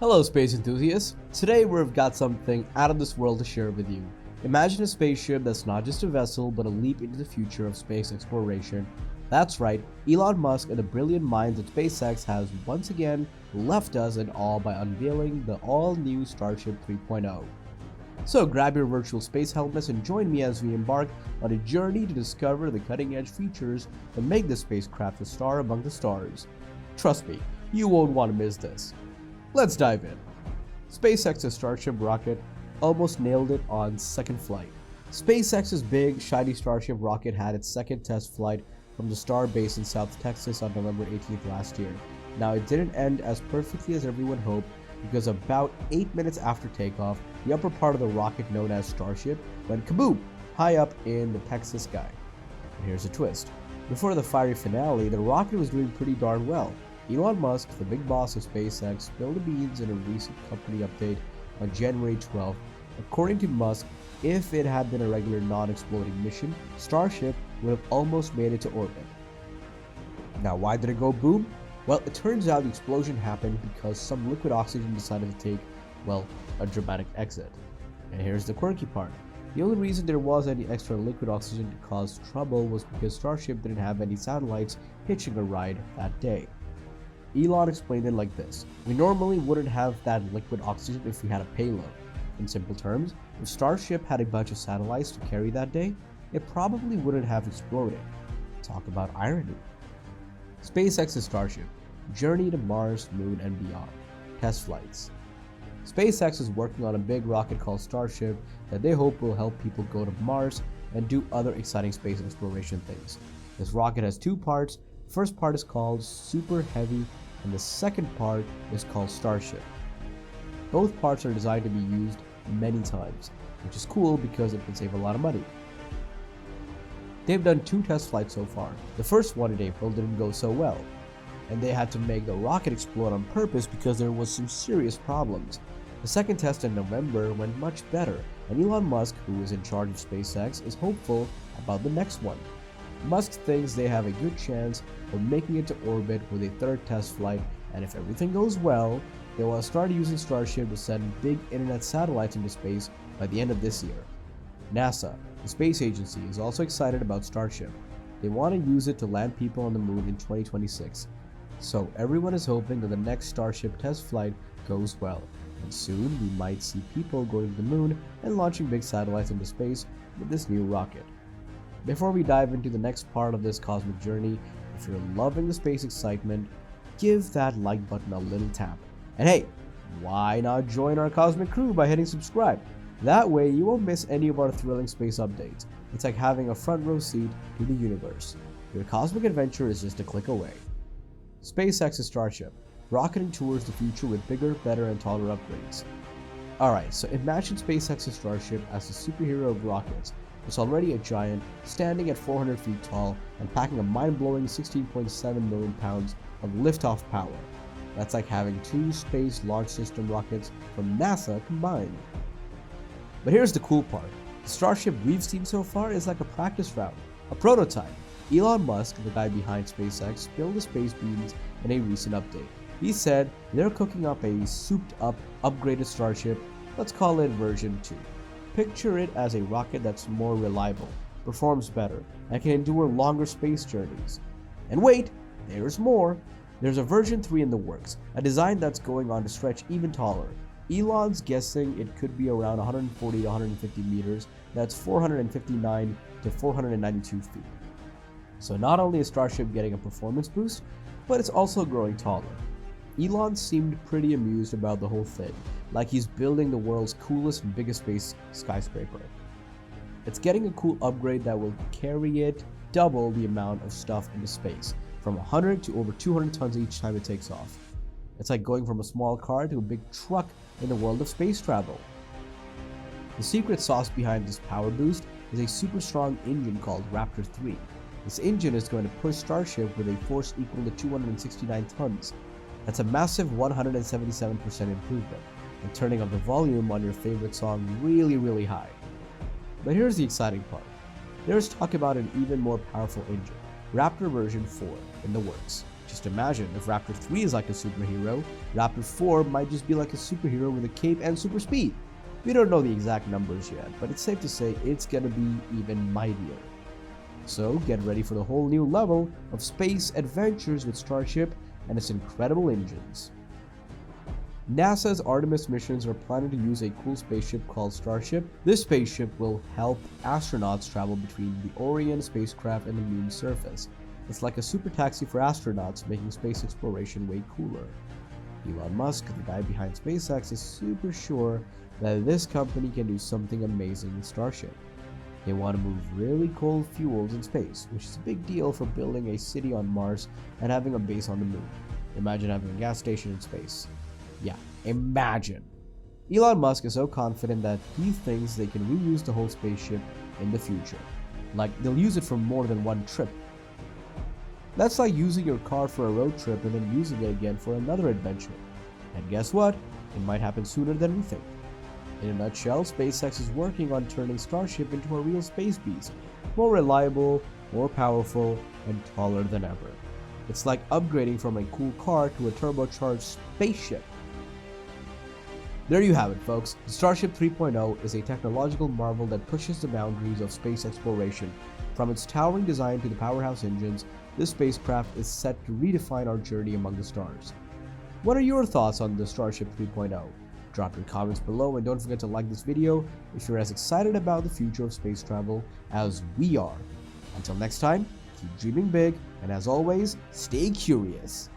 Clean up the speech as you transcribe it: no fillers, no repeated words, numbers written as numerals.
Hello space enthusiasts! Today we've got something out of this world to share with you. Imagine a spaceship that's not just a vessel but a leap into the future of space exploration. That's right, Elon Musk and the brilliant minds at SpaceX has once again left us in awe by unveiling the all-new Starship 3.0. So grab your virtual space helmets and join me as we embark on a journey to discover the cutting-edge features that make this spacecraft a star among the stars. Trust me, you won't want to miss this. Let's dive in. SpaceX's Starship rocket almost nailed it on second flight. SpaceX's big, shiny Starship rocket had its second test flight from the Star Base in South Texas on November 18th last year. Now, it didn't end as perfectly as everyone hoped because about 8 minutes after takeoff, the upper part of the rocket known as Starship went kaboom high up in the Texas sky. And here's a twist. Before the fiery finale, the rocket was doing pretty darn well. Elon Musk, the big boss of SpaceX, spilled the beans in a recent company update on January 12th. According to Musk, if it had been a regular non-exploding mission, Starship would have almost made it to orbit. Now, why did it go boom? Well, it turns out the explosion happened because some liquid oxygen decided to take, well, a dramatic exit. And here's the quirky part. The only reason there was any extra liquid oxygen to cause trouble was because Starship didn't have any satellites hitching a ride that day. Elon explained it like this: we normally wouldn't have that liquid oxygen if we had a payload. In simple terms, if Starship had a bunch of satellites to carry that day, it probably wouldn't have exploded. Talk about irony. SpaceX's Starship, journey to Mars, Moon, and beyond. Test flights. SpaceX is working on a big rocket called Starship that they hope will help people go to Mars and do other exciting space exploration things. This rocket has two parts. The first part is called Super Heavy, and the second part is called Starship. Both parts are designed to be used many times, which is cool because it can save a lot of money. They've done 2 test flights so far. The first one in April didn't go so well, and they had to make the rocket explode on purpose because there was some serious problems. The second test in November went much better, and Elon Musk, who is in charge of SpaceX, is hopeful about the next one. Musk thinks they have a good chance of making it to orbit with a third test flight, and if everything goes well, they will start using Starship to send big internet satellites into space by the end of this year. NASA, the space agency, is also excited about Starship. They want to use it to land people on the moon in 2026. So everyone is hoping that the next Starship test flight goes well, and soon we might see people going to the moon and launching big satellites into space with this new rocket. Before we dive into the next part of this cosmic journey, if you're loving the space excitement, give that like button a little tap. And hey, why not join our cosmic crew by hitting subscribe? That way you won't miss any of our thrilling space updates. It's like having a front row seat to the universe. Your cosmic adventure is just a click away. SpaceX's Starship, rocketing towards the future with bigger, better, and taller upgrades. Alright, so imagine SpaceX's Starship as the superhero of rockets. It's already a giant, standing at 400 feet tall and packing a mind-blowing 16.7 million pounds of liftoff power. That's like having 2 Space Launch System rockets from NASA combined. But here's the cool part. The Starship we've seen so far is like a practice round, a prototype. Elon Musk, the guy behind SpaceX, spilled the space beans in a recent update. He said they're cooking up a souped-up, upgraded Starship. Let's call it version 2. Picture it as a rocket that's more reliable, performs better, and can endure longer space journeys. And wait, there's more. There's a version 3 in the works, a design that's going on to stretch even taller. Elon's guessing it could be around 140 to 150 meters, that's 459 to 492 feet. So not only is Starship getting a performance boost, but it's also growing taller. Elon seemed pretty amused about the whole thing, like he's building the world's coolest and biggest space skyscraper. It's getting a cool upgrade that will carry it double the amount of stuff into space, from 100 to over 200 tons each time it takes off. It's like going from a small car to a big truck in the world of space travel. The secret sauce behind this power boost is a super strong engine called Raptor 3. This engine is going to push Starship with a force equal to 269 tons. That's a massive 177% improvement, and turning up the volume on your favorite song really high. But here's the exciting part. There's talk about an even more powerful engine, Raptor version 4, in the works. Just imagine, if Raptor 3 is like a superhero, Raptor 4 might just be like a superhero with a cape and super speed. We don't know the exact numbers yet, but it's safe to say it's gonna be even mightier. So get ready for the whole new level of space adventures with Starship and its incredible engines. NASA's Artemis missions are planning to use a cool spaceship called Starship. This spaceship will help astronauts travel between the Orion spacecraft and the moon's surface. It's like a super taxi for astronauts, making space exploration way cooler. Elon Musk, the guy behind SpaceX, is super sure that this company can do something amazing with Starship. They want to move really cold fuels in space, which is a big deal for building a city on Mars and having a base on the moon. Imagine having a gas station in space. Yeah, imagine. Elon Musk is so confident that he thinks they can reuse the whole spaceship in the future. Like, they'll use it for more than one trip. That's like using your car for a road trip and then using it again for another adventure. And guess what? It might happen sooner than we think. In a nutshell, SpaceX is working on turning Starship into a real space beast, more reliable, more powerful, and taller than ever. It's like upgrading from a cool car to a turbocharged spaceship. There you have it, folks. The Starship 3.0 is a technological marvel that pushes the boundaries of space exploration. From its towering design to the powerhouse engines, this spacecraft is set to redefine our journey among the stars. What are your thoughts on the Starship 3.0? Drop your comments below and don't forget to like this video if you're as excited about the future of space travel as we are. Until next time, keep dreaming big, and as always, stay curious.